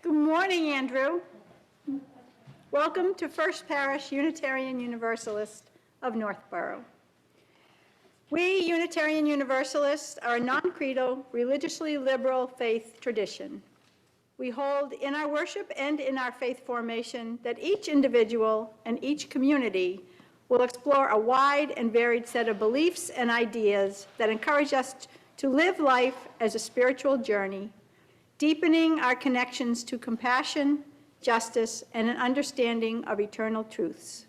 Good morning, Andrew. Welcome to First Parish Unitarian Universalist of Northborough. We Unitarian Universalists are a non-creedal, religiously liberal faith tradition. We hold in our worship and in our faith formation that each individual and each community will explore a wide and varied set of beliefs and ideas that encourage us to live life as a spiritual journey, deepening our connections to compassion, justice, and an understanding of eternal truths.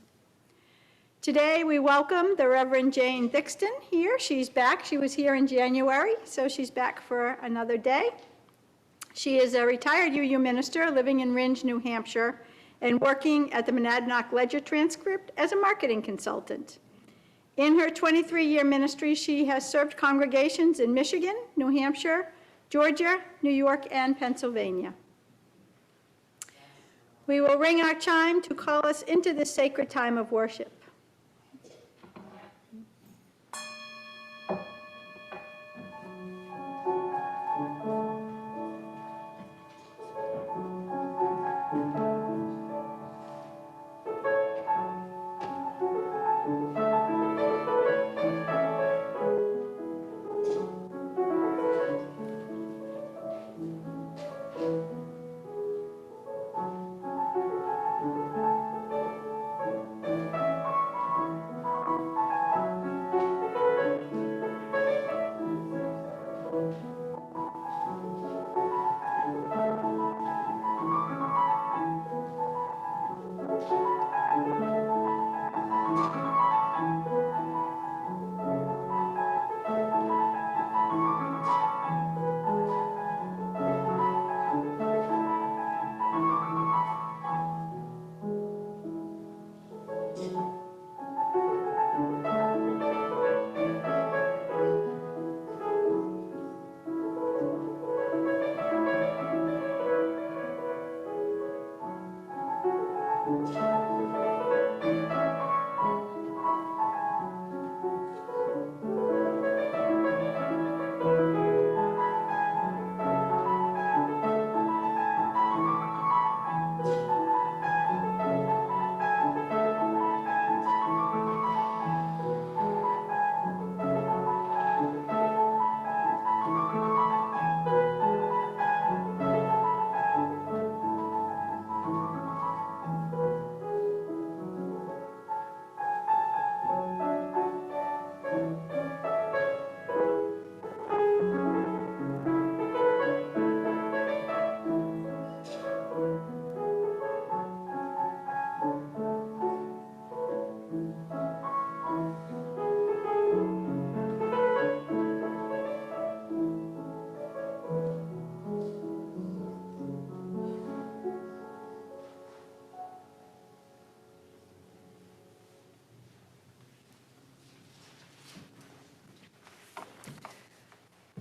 Today, we welcome the Reverend Jane Thixton here. She's back. She was here in January, so she's back for another day. She is a retired UU minister living in Rindge, New Hampshire, and working at the Monadnock Ledger Transcript as a marketing consultant. In her 23-year ministry, she has served congregations in Michigan, New Hampshire, Georgia, New York, and Pennsylvania. We will ring our chime to call us into this sacred time of worship.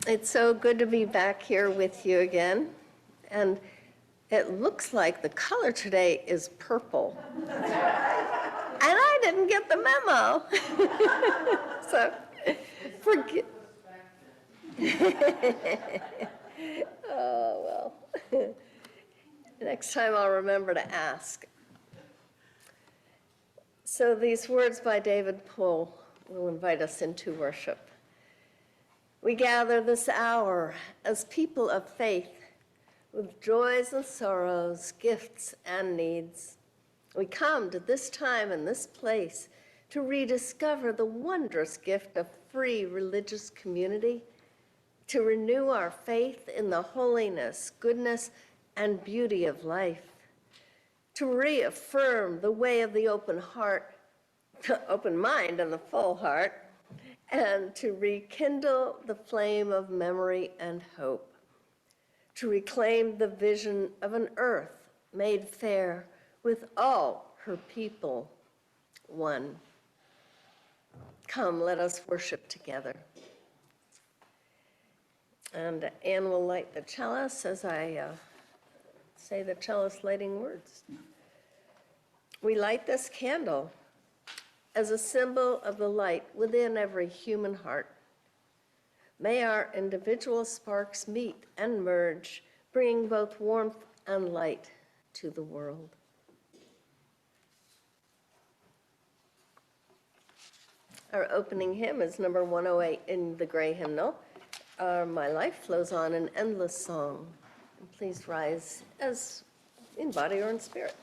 It's so good to be back here with you again. And it looks like the color today is purple. And I didn't get the memo. So forgive. Oh, well. Next time I'll remember to ask. So these words by David Pohl will invite us into worship. We gather this hour as people of faith with joys and sorrows, gifts and needs. We come to this time and this place to rediscover the wondrous gift of free religious community, to renew our faith in the holiness, goodness, and beauty of life, to reaffirm the way of the open heart, the open mind and the full heart, and to rekindle the flame of memory and hope, to reclaim the vision of an earth made fair with all her people one. Come, let us worship together. And Anne will light the chalice as I say the chalice lighting words. We light this candle as a symbol of the light within every human heart. May our individual sparks meet and merge bringing both warmth and light to the world. Our opening hymn is number 108 in the Gray Hymnal. My life flows on in endless song. And please rise as in body or in spirit.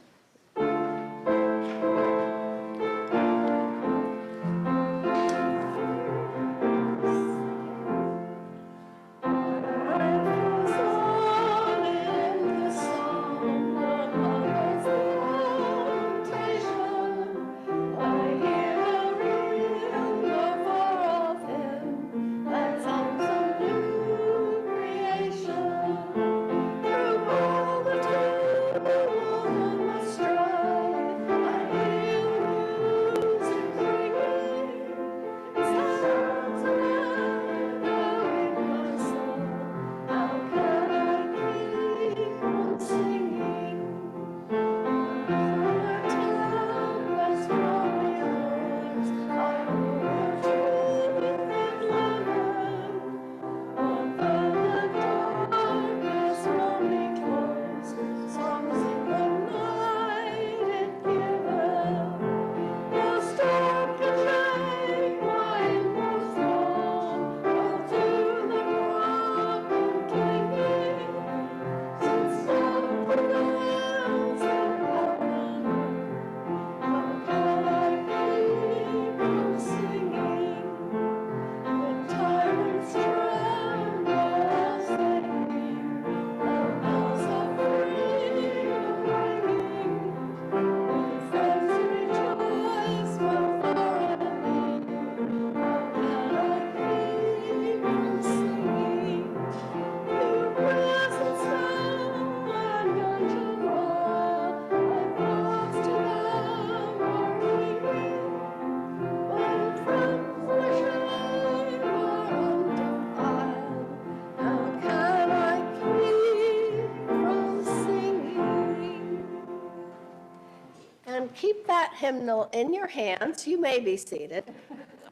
Keep that hymnal in your hands. You may be seated.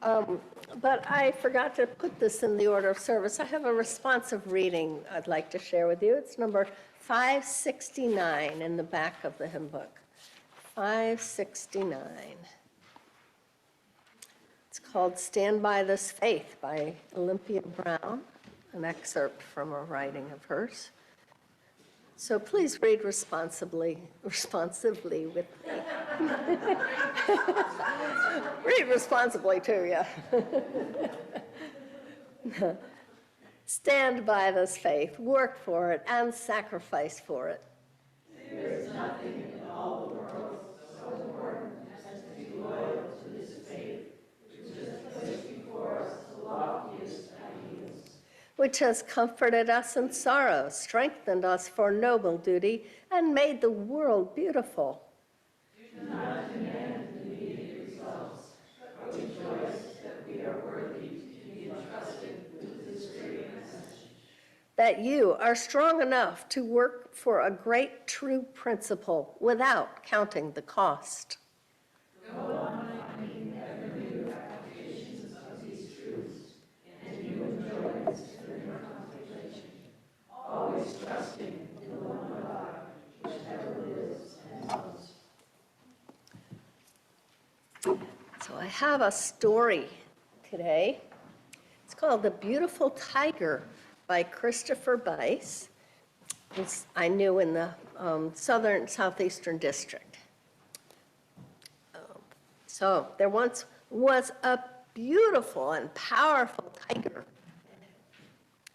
But I forgot to put this in the order of service. I have a responsive reading I'd like to share with you. It's number 569 in the back of the hymn book. 569. It's called Stand by This Faith by Olympia Brown, an excerpt from a writing of hers. So please read responsively with me. Read responsibly too, yeah. Stand by this faith, work for it, and sacrifice for it. There is nothing in all the world so important as to be loyal to this faith, which has placed before us the loftiest ideals, which has comforted us in sorrow, strengthened us for noble duty, and made the world beautiful. Do not demand immediate results, but rejoice that we are worthy to be entrusted with this great message. That you are strong enough to work for a great true principle without counting the cost. Go on finding ever new applications of these truths, and you enjoy this inner contemplation, always trusting in the one God, which ever lives and knows. So I have a story today. It's called The Beautiful Tiger by Christopher Bice. I knew in the southeastern district. So there once was a beautiful and powerful tiger.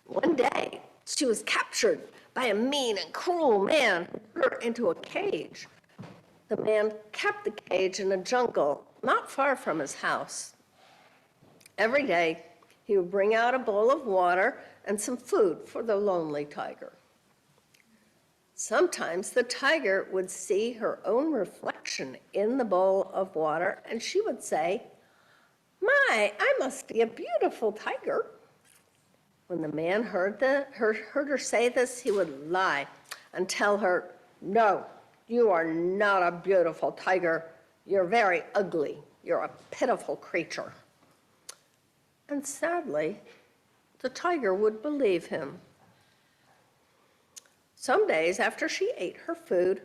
One day, she was captured by a mean and cruel man who put her into a cage. The man kept the cage in a jungle not far from his house. Every day, he would bring out a bowl of water and some food for the lonely tiger. Sometimes the tiger would see her own reflection in the bowl of water, and she would say, "My, I must be a beautiful tiger." When the man heard her say this, he would lie and tell her, "No, you are not a beautiful tiger. You're very ugly. You're a pitiful creature." And sadly, the tiger would believe him. Some days after she ate her food,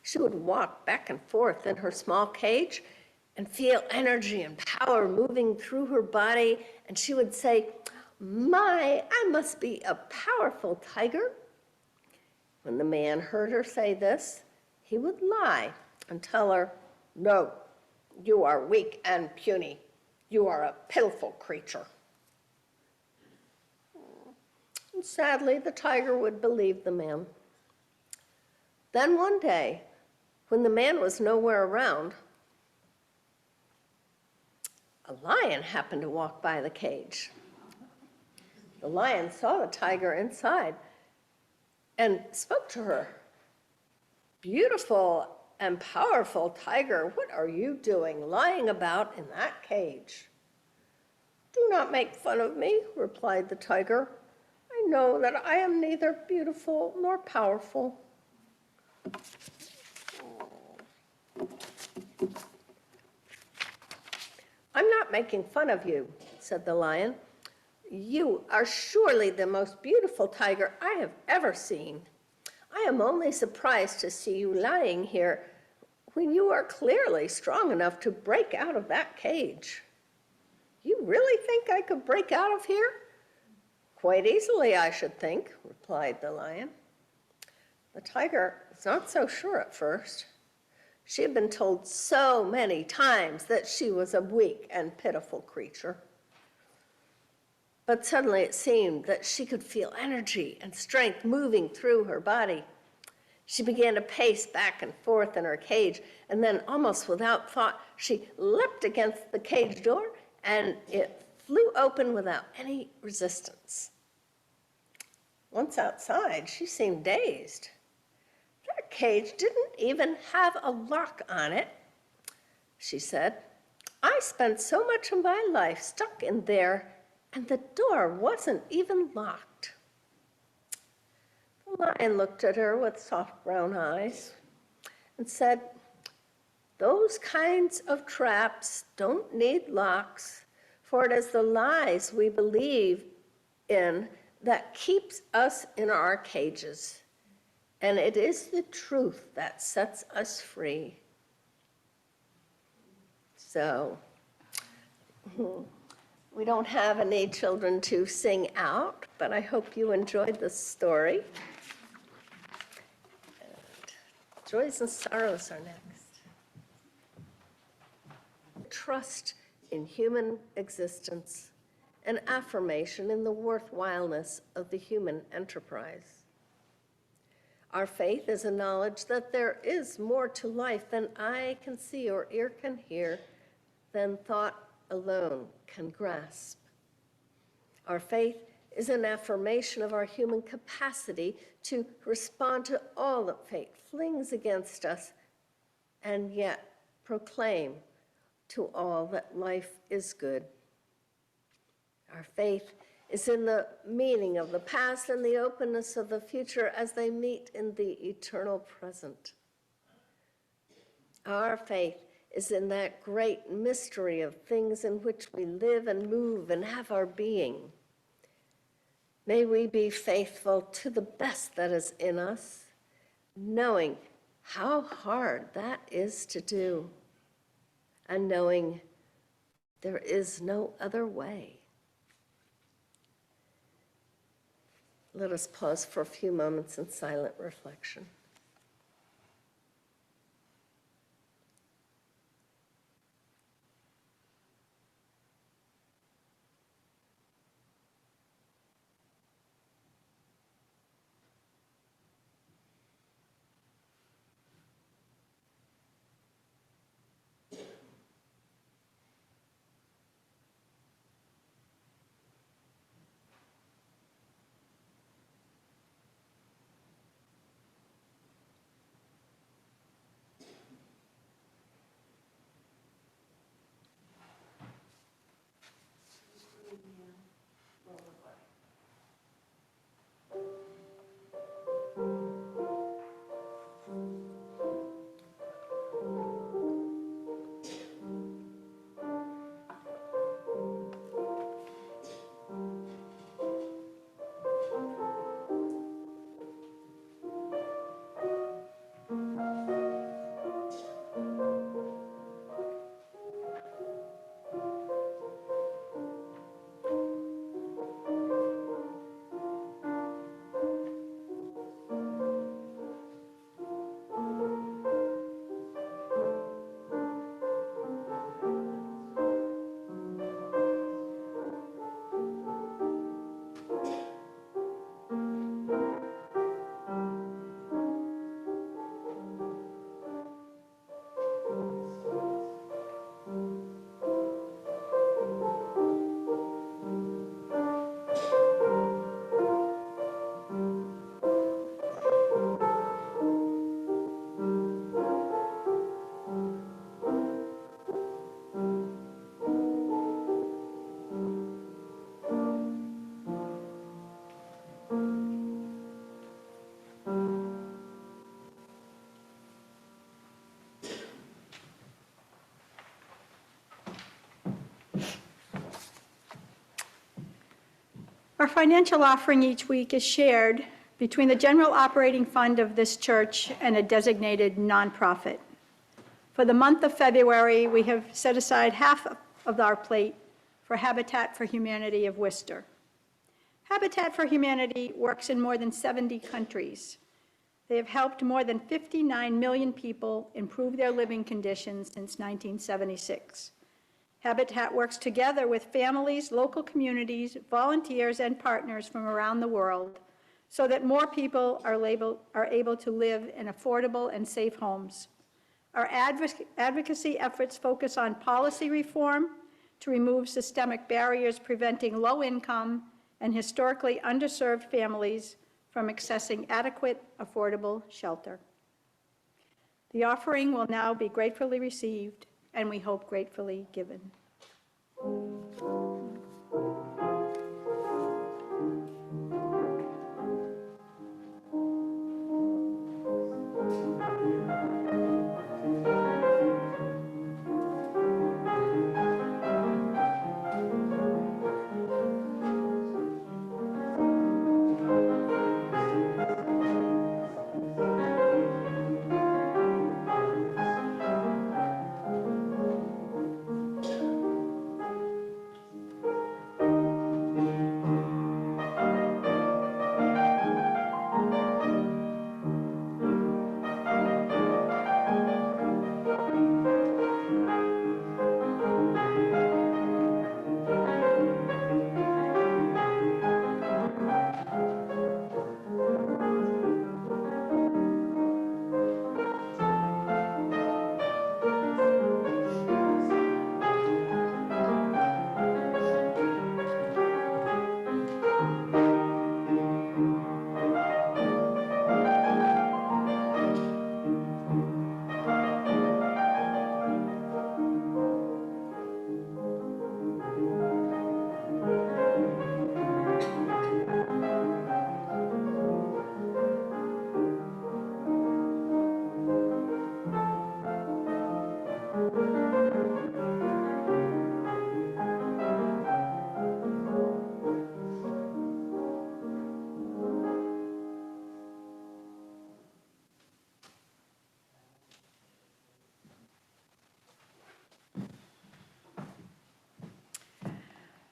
she would walk back and forth in her small cage and feel energy and power moving through her body. And she would say, "My, I must be a powerful tiger." When the man heard her say this, he would lie and tell her, "No, you are weak and puny. You are a pitiful creature." And sadly, the tiger would believe the man. Then one day, when the man was nowhere around, a lion happened to walk by the cage. The lion saw the tiger inside and spoke to her. "Beautiful and powerful tiger, what are you doing lying about in that cage?" "Do not make fun of me," replied the tiger. "I know that I am neither beautiful nor powerful." "I'm not making fun of you," said the lion. "You are surely the most beautiful tiger I have ever seen. I am only surprised to see you lying here when you are clearly strong enough to break out of that cage." "You really think I could break out of here?" "Quite easily, I should think," replied the lion. The tiger was not so sure at first. She had been told so many times that she was a weak and pitiful creature. But suddenly it seemed that she could feel energy and strength moving through her body. She began to pace back and forth in her cage, and then, almost without thought, she leapt against the cage door, and it flew open without any resistance. Once outside, she seemed dazed. "That cage didn't even have a lock on it," she said. "I spent so much of my life stuck in there, and the door wasn't even locked." The lion looked at her with soft brown eyes and said, "Those kinds of traps don't need locks, for it is the lies we believe in that keeps us in our cages, and it is the truth that sets us free." So, we don't have any children to sing out, but I hope you enjoyed the story. And joys and sorrows are next. Trust in human existence, an affirmation in the worthwhileness of the human enterprise. Our faith is a knowledge that there is more to life than eye can see or ear can hear, than thought alone can grasp. Our faith is an affirmation of our human capacity to respond to all that fate flings against us, and yet proclaim to all that life is good. Our faith is in the meaning of the past and the openness of the future as they meet in the eternal present. Our faith is in that great mystery of things in which we live and move and have our being. May we be faithful to the best that is in us, knowing how hard that is to do, and knowing there is no other way. Let us pause for a few moments in silent reflection. Our financial offering each week is shared between the general operating fund of this church and a designated nonprofit. For the month of February, we have set aside half of our plate for Habitat for Humanity of Worcester. Habitat for Humanity works in more than 70 countries. They have helped more than 59 million people improve their living conditions since 1976. Habitat works together with families, local communities, volunteers, and partners from around the world so that more people are able to live in affordable and safe homes. Our advocacy efforts focus on policy reform to remove systemic barriers preventing low-income and historically underserved families from accessing adequate, affordable shelter. The offering will now be gratefully received, and we hope gratefully given.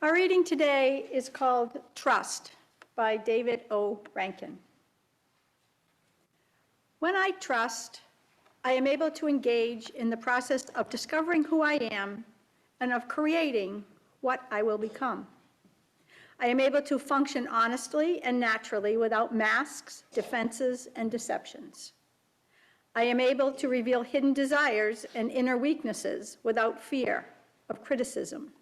Our reading today is called Trust by David O. Rankin. When I trust, I am able to engage in the process of discovering who I am and of creating what I will become. I am able to function honestly and naturally without masks, defenses, and deceptions. I am able to reveal hidden desires and inner weaknesses without fear of criticism.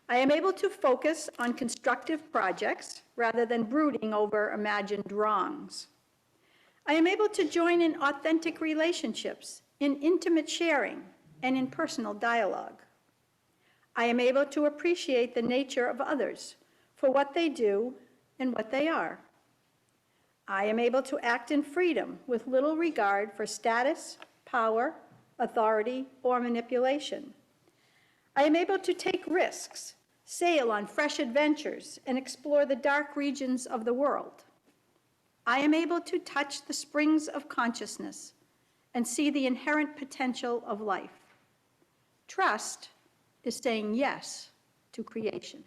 I am able to focus on constructive projects rather than brooding over imagined wrongs. I am able to join in authentic relationships, in intimate sharing, and in personal dialogue. I am able to appreciate the nature of others for what they do and what they are. I am able to act in freedom with little regard for status, power, authority, or manipulation. I am able to take risks, sail on fresh adventures, and explore the dark regions of the world. I am able to touch the springs of consciousness and see the inherent potential of life. Trust is saying yes to creation.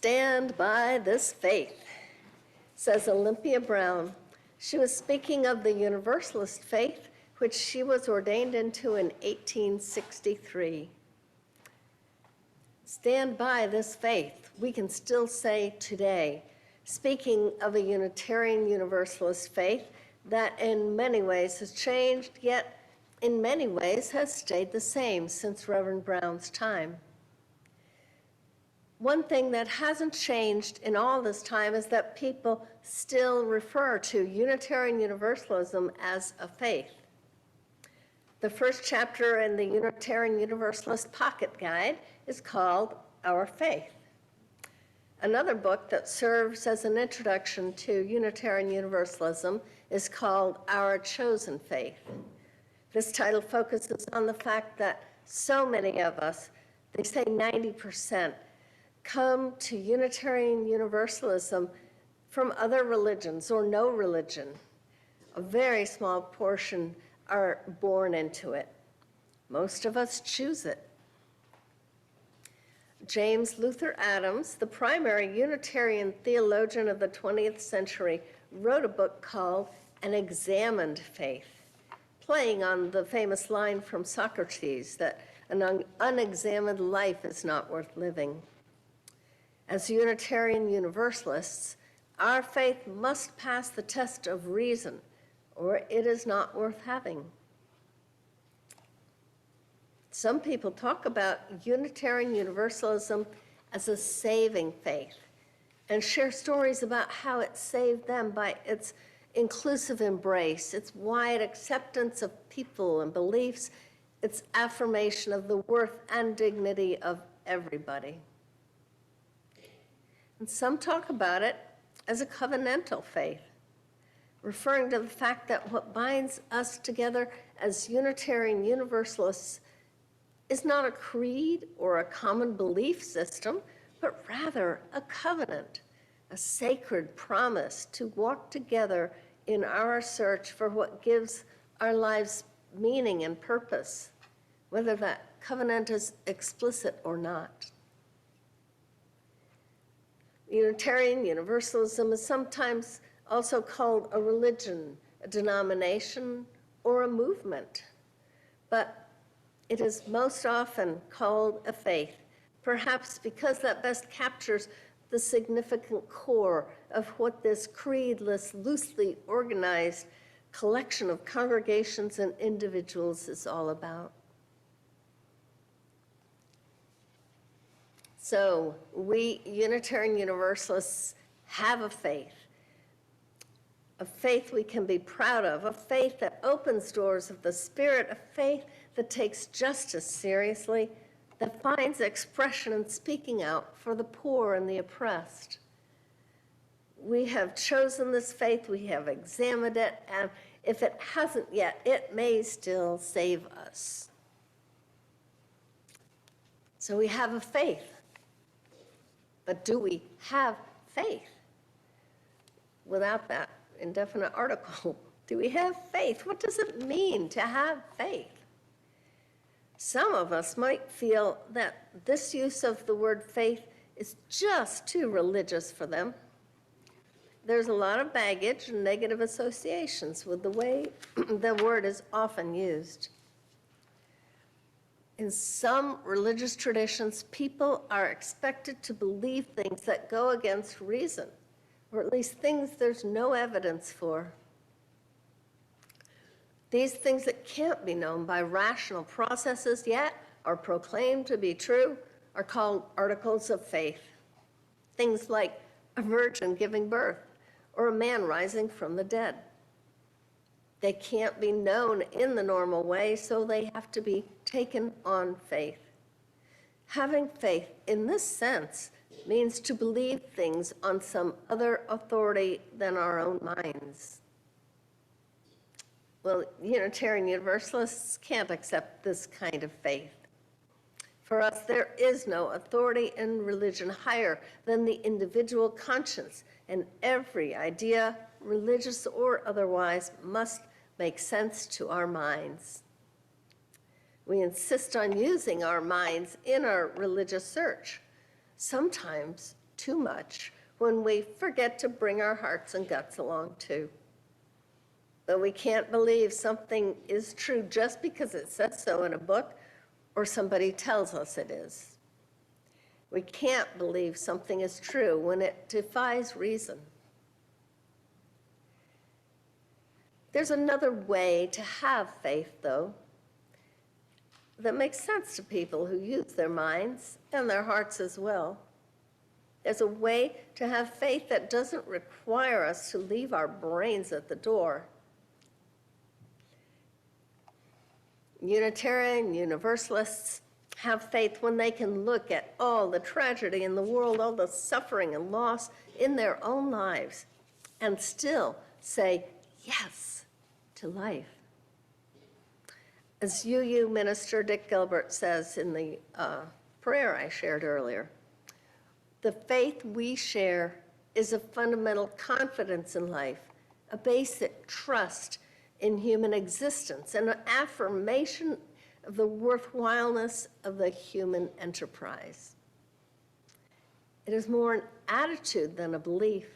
Stand by this faith, says Olympia Brown. She was speaking of the Universalist faith, which she was ordained into in 1863. Stand by this faith, we can still say today, speaking of a Unitarian Universalist faith that in many ways has changed, yet in many ways has stayed the same since Reverend Brown's time. One thing that hasn't changed in all this time is that people still refer to Unitarian Universalism as a faith. The first chapter in the Unitarian Universalist Pocket Guide is called Our Faith. Another book that serves as an introduction to Unitarian Universalism is called Our Chosen Faith. This title focuses on the fact that so many of us, they say 90%, come to Unitarian Universalism from other religions or no religion. A very small portion are born into it. Most of us choose it. James Luther Adams, the primary Unitarian theologian of the 20th century, wrote a book called An Examined Faith, playing on the famous line from Socrates that an unexamined life is not worth living. As Unitarian Universalists, our faith must pass the test of reason, or it is not worth having. Some people talk about Unitarian Universalism as a saving faith and share stories about how it saved them by its inclusive embrace, its wide acceptance of people and beliefs, its affirmation of the worth and dignity of everybody. And some talk about it as a covenantal faith, referring to the fact that what binds us together as Unitarian Universalists is not a creed or a common belief system, but rather a covenant, a sacred promise to walk together in our search for what gives our lives meaning and purpose, whether that covenant is explicit or not. Unitarian Universalism is sometimes also called a religion, a denomination, or a movement, but it is most often called a faith, perhaps because that best captures the significant core of what this creedless, loosely organized collection of congregations and individuals is all about. So we Unitarian Universalists have a faith we can be proud of, a faith that opens doors of the Spirit, a faith that takes justice seriously, that finds expression in speaking out for the poor and the oppressed. We have chosen this faith, we have examined it, and if it hasn't yet, it may still save us. So we have a faith. But do we have faith? Without that indefinite article, do we have faith? What does it mean to have faith? Some of us might feel that this use of the word faith is just too religious for them. There's a lot of baggage and negative associations with the way the word is often used. In some religious traditions, people are expected to believe things that go against reason, or at least things there's no evidence for. These things that can't be known by rational processes yet are proclaimed to be true are called articles of faith. Things like a virgin giving birth or a man rising from the dead. They can't be known in the normal way, so they have to be taken on faith. Having faith in this sense means to believe things on some other authority than our own minds. Well, Unitarian Universalists can't accept this kind of faith. For us, there is no authority in religion higher than the individual conscience, and every idea, religious or otherwise, must make sense to our minds. We insist on using our minds in our religious search, sometimes too much when we forget to bring our hearts and guts along too. But we can't believe something is true just because it says so in a book or somebody tells us it is. We can't believe something is true when it defies reason. There's another way to have faith, though, that makes sense to people who use their minds and their hearts as well. There's a way to have faith that doesn't require us to leave our brains at the door. Unitarian Universalists have faith when they can look at all the tragedy in the world, all the suffering and loss in their own lives, and still say yes to life. As UU minister Dick Gilbert says in the prayer I shared earlier, the faith we share is a fundamental confidence in life, a basic trust in human existence, and an affirmation of the worthwhileness of the human enterprise. It is more an attitude than a belief.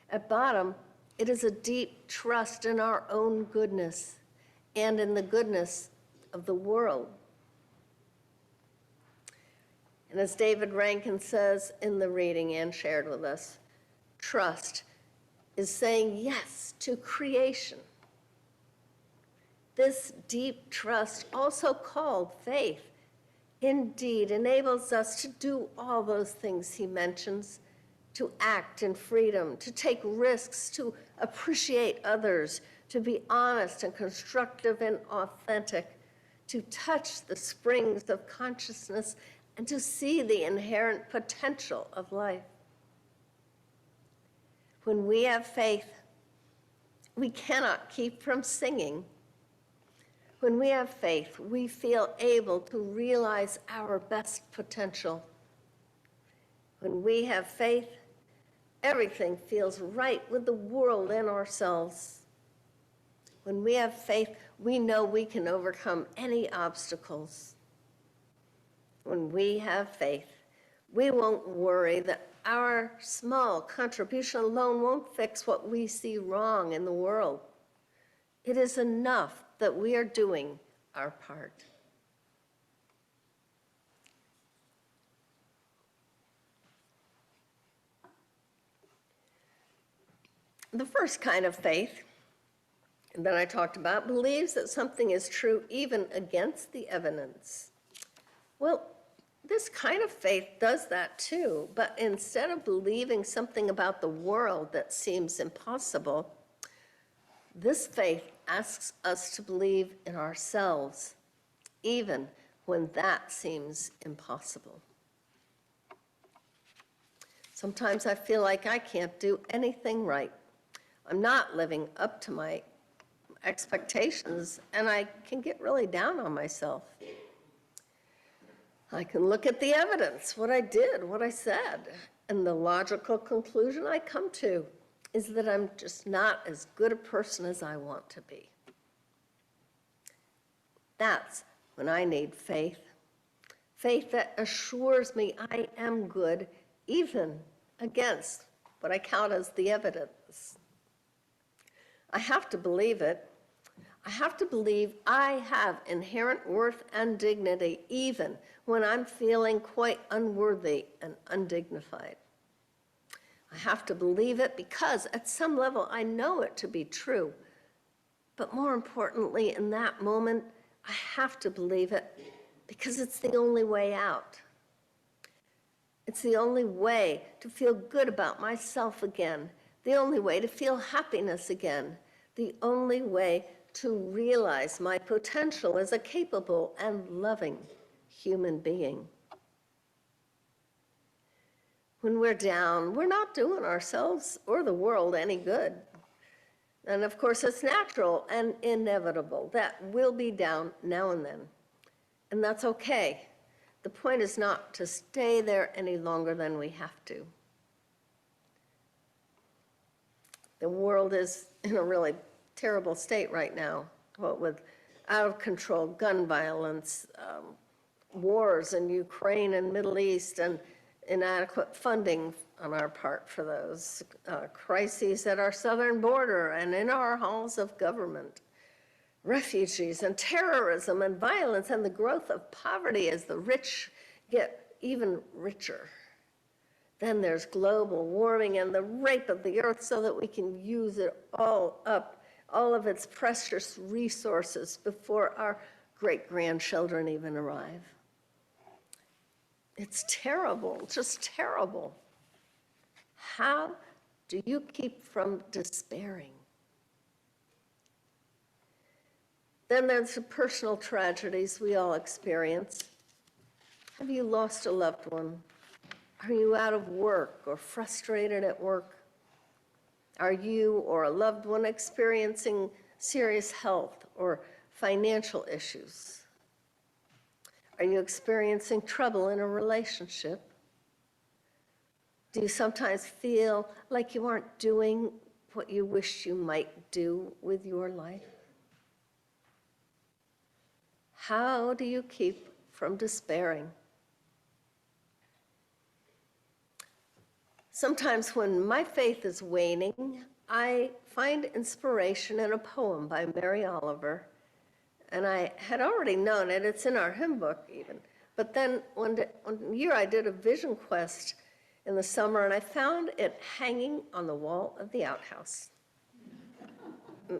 At bottom, it is a deep trust in our own goodness and in the goodness of the world. And as David Rankin says in the reading Anne shared with us, trust is saying yes to creation. This deep trust, also called faith, indeed enables us to do all those things he mentions, to act in freedom, to take risks, to appreciate others, to be honest and constructive and authentic, to touch the springs of consciousness, and to see the inherent potential of life. When we have faith, we cannot keep from singing. When we have faith, we feel able to realize our best potential. When we have faith, everything feels right with the world and ourselves. When we have faith, we know we can overcome any obstacles. When we have faith, we won't worry that our small contribution alone won't fix what we see wrong in the world. It is enough that we are doing our part. The first kind of faith that I talked about believes that something is true even against the evidence. Well, this kind of faith does that too, but instead of believing something about the world that seems impossible, this faith asks us to believe in ourselves, even when that seems impossible. Sometimes I feel like I can't do anything right. I'm not living up to my expectations, and I can get really down on myself. I can look at the evidence, what I did, what I said, and the logical conclusion I come to is that I'm just not as good a person as I want to be. That's when I need faith. Faith that assures me I am good, even against what I count as the evidence. I have to believe it. I have to believe I have inherent worth and dignity, even when I'm feeling quite unworthy and undignified. I have to believe it because at some level I know it to be true. But more importantly, in that moment, I have to believe it because it's the only way out. It's the only way to feel good about myself again, the only way to feel happiness again, the only way to realize my potential as a capable and loving human being. When we're down, we're not doing ourselves or the world any good. And of course, it's natural and inevitable that we'll be down now and then. And that's okay. The point is not to stay there any longer than we have to. The world is in a really terrible state right now, what with out-of-control gun violence, wars in Ukraine and Middle East, and inadequate funding on our part for those, crises at our southern border and in our halls of government, refugees and terrorism and violence and the growth of poverty as the rich get even richer. Then there's global warming and the rape of the earth so that we can use it all up, all of its precious resources before our great-grandchildren even arrive. It's terrible, just terrible. How do you keep from despairing? Then there's the personal tragedies we all experience. Have you lost a loved one? Are you out of work or frustrated at work? Are you or a loved one experiencing serious health or financial issues? Are you experiencing trouble in a relationship? Do you sometimes feel like you aren't doing what you wish you might do with your life? How do you keep from despairing? Sometimes when my faith is waning, I find inspiration in a poem by Mary Oliver. And I had already known it, it's in our hymn book even. But then one year I did a vision quest in the summer and I found it hanging on the wall of the outhouse.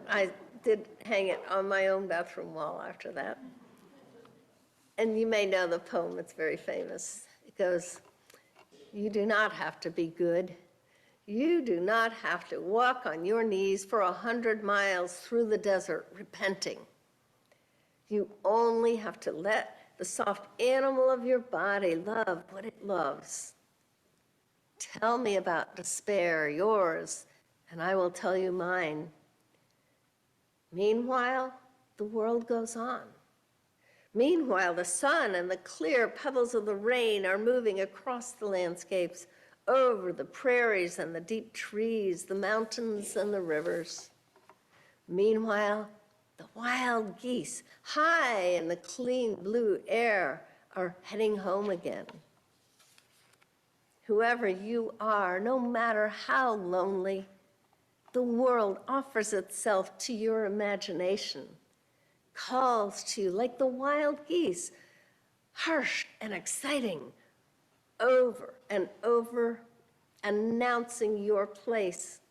I did hang it on my own bathroom wall after that. And you may know the poem, it's very famous. It goes, "You do not have to be good. You do not have to walk on your knees for 100 miles through the desert repenting. You only have to let the soft animal of your body love what it loves. Tell me about despair, yours, and I will tell you mine. Meanwhile, the world goes on. Meanwhile, the sun and the clear pebbles of the rain are moving across the landscapes, over the prairies and the deep trees, the mountains and the rivers. Meanwhile, the wild geese, high in the clean blue air, are heading home again. Whoever you are, no matter how lonely, the world offers itself to your imagination, calls to you like the wild geese, harsh and exciting, over and over, announcing your place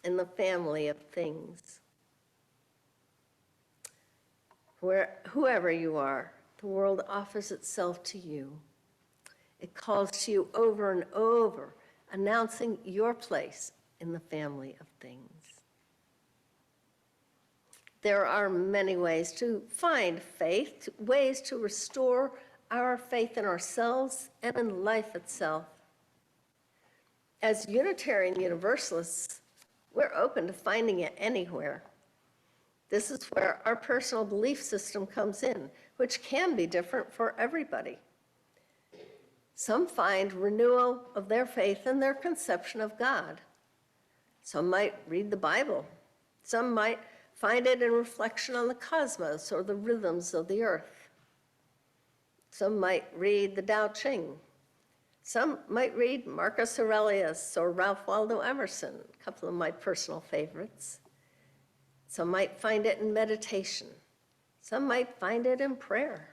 in the family of things. Whoever you are, the world offers itself to you. It calls to you over and over, announcing your place in the family of things. There are many ways to find faith, ways to restore our faith in ourselves and in life itself. As Unitarian Universalists, we're open to finding it anywhere. This is where our personal belief system comes in, which can be different for everybody. Some find renewal of their faith in their conception of God. Some might read the Bible. Some might find it in reflection on the cosmos or the rhythms of the earth. Some might read the Tao Ching. Some might read Marcus Aurelius or Ralph Waldo Emerson, a couple of my personal favorites. Some might find it in meditation. Some might find it in prayer.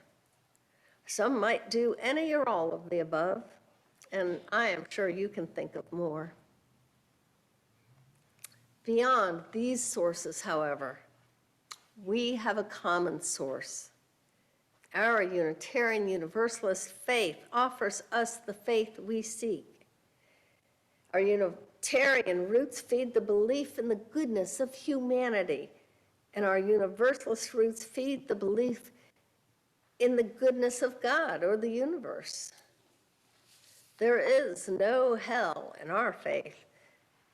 Some might do any or all of the above, and I am sure you can think of more. Beyond these sources, however, we have a common source. Our Unitarian Universalist faith offers us the faith we seek. Our Unitarian roots feed the belief in the goodness of humanity, and our Universalist roots feed the belief in the goodness of God or the universe. There is no hell in our faith,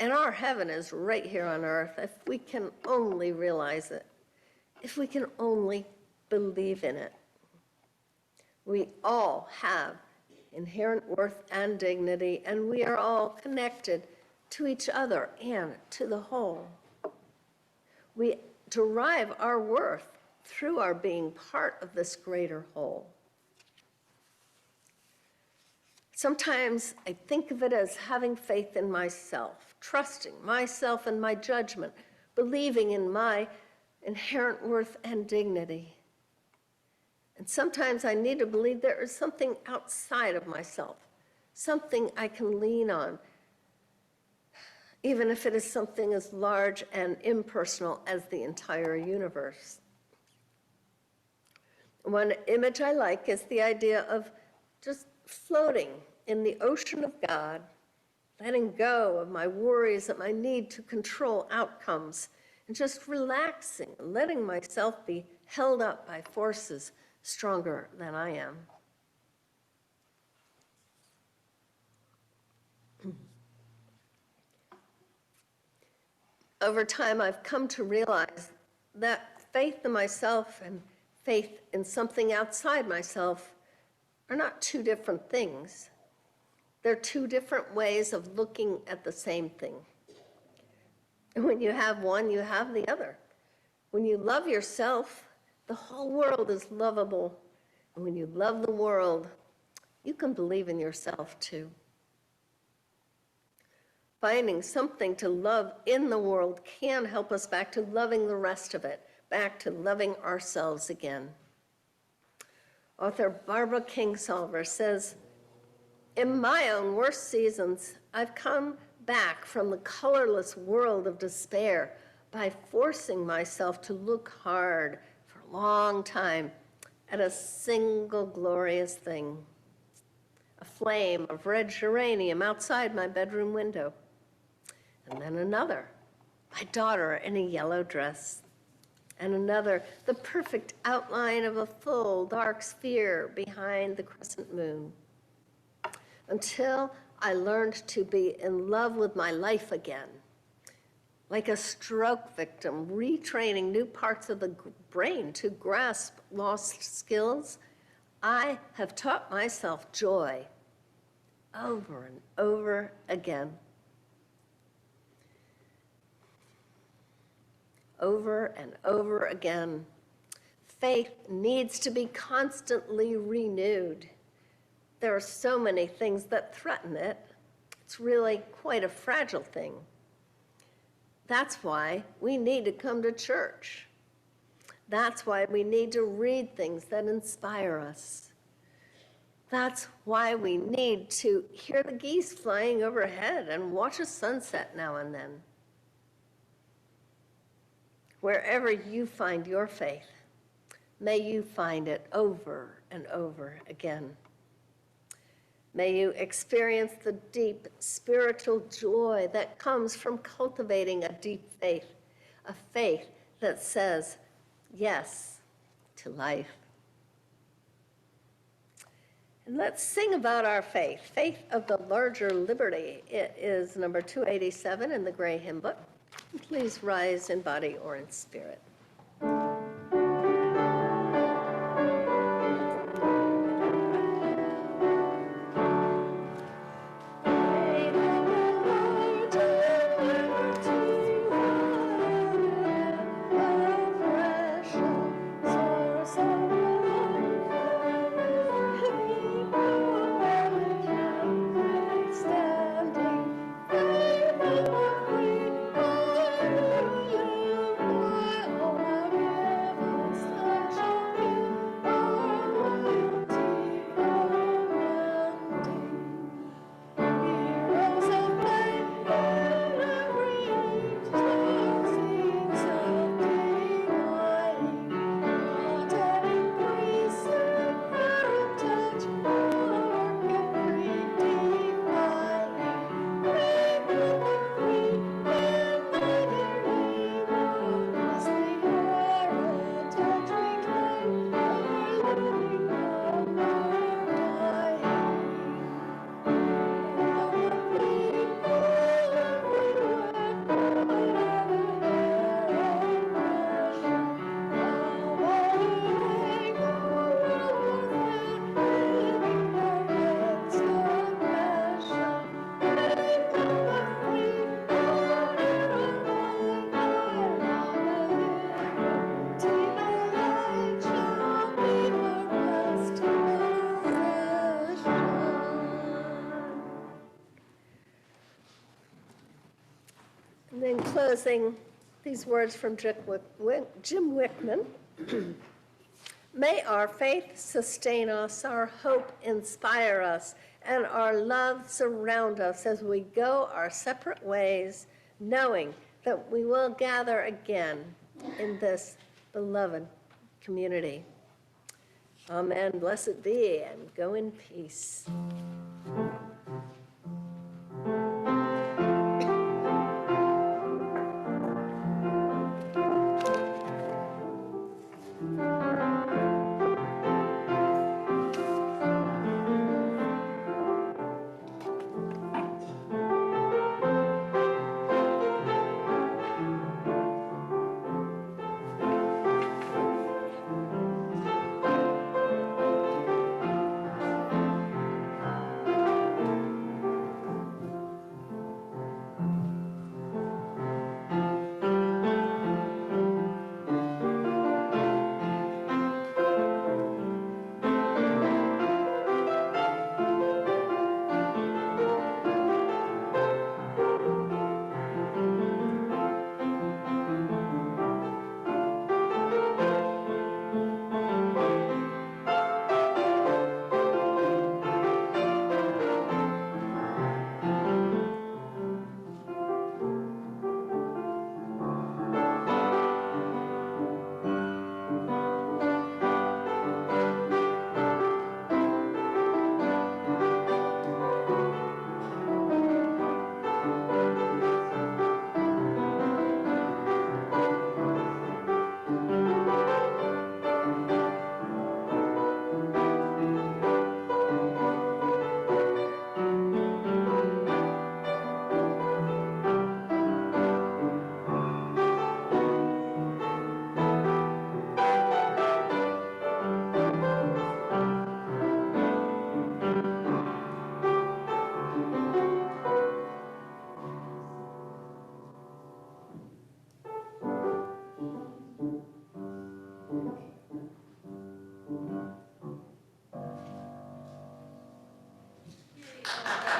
and our heaven is right here on earth if we can only realize it, if we can only believe in it. We all have inherent worth and dignity, and we are all connected to each other and to the whole. We derive our worth through our being part of this greater whole. Sometimes I think of it as having faith in myself, trusting myself and my judgment, believing in my inherent worth and dignity. And sometimes I need to believe there is something outside of myself, something I can lean on, even if it is something as large and impersonal as the entire universe. One image I like is the idea of just floating in the ocean of God, letting go of my worries and my need to control outcomes, and just relaxing and letting myself be held up by forces stronger than I am. Over time, I've come to realize that faith in myself and faith in something outside myself are not two different things. They're two different ways of looking at the same thing. And when you have one, you have the other. When you love yourself, the whole world is lovable. And when you love the world, you can believe in yourself too. Finding something to love in the world can help us back to loving the rest of it, back to loving ourselves again. Author Barbara Kingsolver says, "In my own worst seasons, I've come back from the colorless world of despair by forcing myself to look hard for a long time at a single glorious thing, a flame of red geranium outside my bedroom window. And then another, my daughter in a yellow dress. And another, the perfect outline of a full dark sphere behind the crescent moon. Until I learned to be in love with my life again, like a stroke victim retraining new parts of the brain to grasp lost skills, I have taught myself joy over and over again. Over and over again. Faith needs to be constantly renewed. There are so many things that threaten it. It's really quite a fragile thing. That's why we need to come to church. That's why we need to read things that inspire us. That's why we need to hear the geese flying overhead and watch a sunset now and then. Wherever you find your faith, may you find it over and over again. May you experience the deep spiritual joy that comes from cultivating a deep faith, a faith that says yes to life. And let's sing about our faith, faith of the larger liberty. It is number 287 in the Gray Hymn Book. Please rise in body or in spirit. closing, these words from Jim Wickman. May our faith sustain us, our hope inspire us, and our love surround us as we go our separate ways, knowing that we will gather again in this beloved community. Amen. Blessed be, and go in peace.